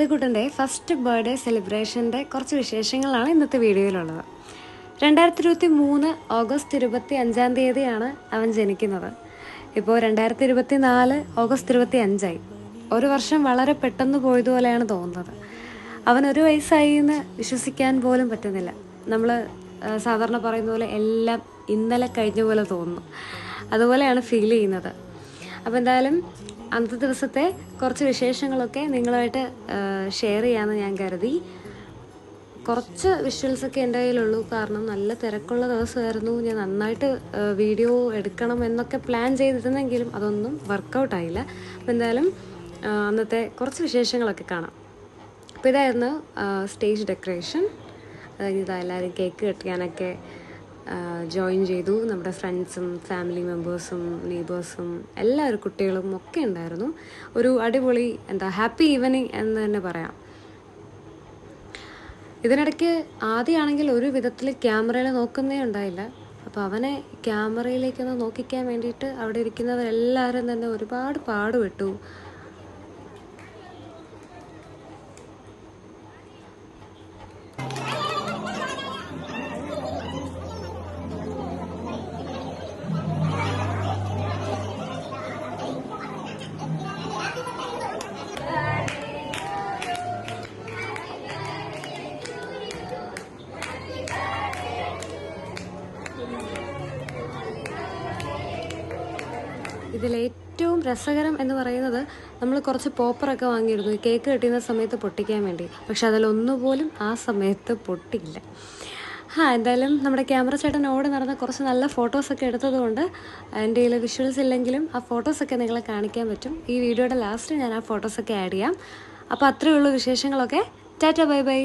ആദ്യക്കുട്ടൻ്റെ first birthday സെലിബ്രേഷൻ്റെ കുറച്ച് വിശേഷങ്ങളാണ് ഇന്നത്തെ വീഡിയോയിലുള്ളത്. 2023 ഓഗസ്റ്റ് 25 അവൻ ജനിക്കുന്നത്. ഇപ്പോൾ 2024 ഓഗസ്റ്റ് 25 ഒരു വർഷം വളരെ പെട്ടെന്ന് പോയതുപോലെയാണ് തോന്നുന്നത്. അവൻ 1 വയസ്സായി എന്ന് വിശ്വസിക്കാൻ പോലും പറ്റുന്നില്ല. നമ്മൾ സാധാരണ പറയുന്ന പോലെ എല്ലാം ഇന്നലെ കഴിഞ്ഞ പോലെ തോന്നുന്നു. അതുപോലെയാണ് ഫീൽ ചെയ്യുന്നത്. അപ്പോൾ എന്തായാലും അന്നത്തെ ദിവസത്തെ കുറച്ച് വിശേഷങ്ങളൊക്കെ നിങ്ങളുമായിട്ട് ഷെയർ ചെയ്യാമെന്ന് ഞാൻ കരുതി. കുറച്ച് വിഷ്വൽസൊക്കെ എൻ്റെ കയ്യിലുള്ളൂ, കാരണം നല്ല തിരക്കുള്ള ദിവസമായിരുന്നു. ഞാൻ നന്നായിട്ട് വീഡിയോ എടുക്കണം എന്നൊക്കെ പ്ലാൻ ചെയ്തിരുന്നെങ്കിലും അതൊന്നും വർക്കൗട്ടായില്ല. അപ്പോൾ എന്തായാലും അന്നത്തെ കുറച്ച് വിശേഷങ്ങളൊക്കെ കാണാം. അപ്പോൾ ഇതായിരുന്നു സ്റ്റേജ് ഡെക്കറേഷൻ. ഇതാ എല്ലാവരും കേക്ക് കട്ടിയാനൊക്കെ ജോയിൻ ചെയ്തു. നമ്മുടെ ഫ്രണ്ട്സും ഫാമിലി മെമ്പേഴ്സും നെയ്ബേഴ്സും എല്ലാവരും കുട്ടികളും ഒക്കെ ഉണ്ടായിരുന്നു. ഒരു അടിപൊളി ഹാപ്പി ഈവനിങ് എന്ന് തന്നെ പറയാം. ഇതിനിടയ്ക്ക് ആദ്യമാണെങ്കിൽ ഒരു വിധത്തിൽ ക്യാമറയിൽ നോക്കുന്നേ ഉണ്ടായില്ല. അപ്പോൾ അവനെ ക്യാമറയിലേക്കൊന്ന് നോക്കിക്കാൻ വേണ്ടിയിട്ട് അവിടെ ഇരിക്കുന്നവരെല്ലാവരും തന്നെ ഒരുപാട് പാടുപെട്ടു. ഇതിലേറ്റവും രസകരം എന്ന് പറയുന്നത്, നമ്മൾ കുറച്ച് പോപ്പറൊക്കെ വാങ്ങിയിരുന്നു കേക്ക് കെട്ടുന്ന സമയത്ത് പൊട്ടിക്കാൻ വേണ്ടി. പക്ഷെ അതിലൊന്നുപോലും ആ സമയത്ത് പൊട്ടിയില്ല. എന്തായാലും നമ്മുടെ ക്യാമറ ചേട്ടൻ ഓടി നടന്ന കുറച്ച് നല്ല ഫോട്ടോസൊക്കെ എടുത്തതുകൊണ്ട് എൻ്റെ കയ്യിൽ വിഷ്വൽസ് ഇല്ലെങ്കിലും ആ ഫോട്ടോസൊക്കെ നിങ്ങളെ കാണിക്കാൻ പറ്റും. ഈ വീഡിയോയുടെ ലാസ്റ്റ് ഞാൻ ആ ഫോട്ടോസൊക്കെ ആഡ് ചെയ്യാം. അപ്പോൾ അത്രയേ ഉള്ളൂ വിശേഷങ്ങളൊക്കെ. Tata, bye bye.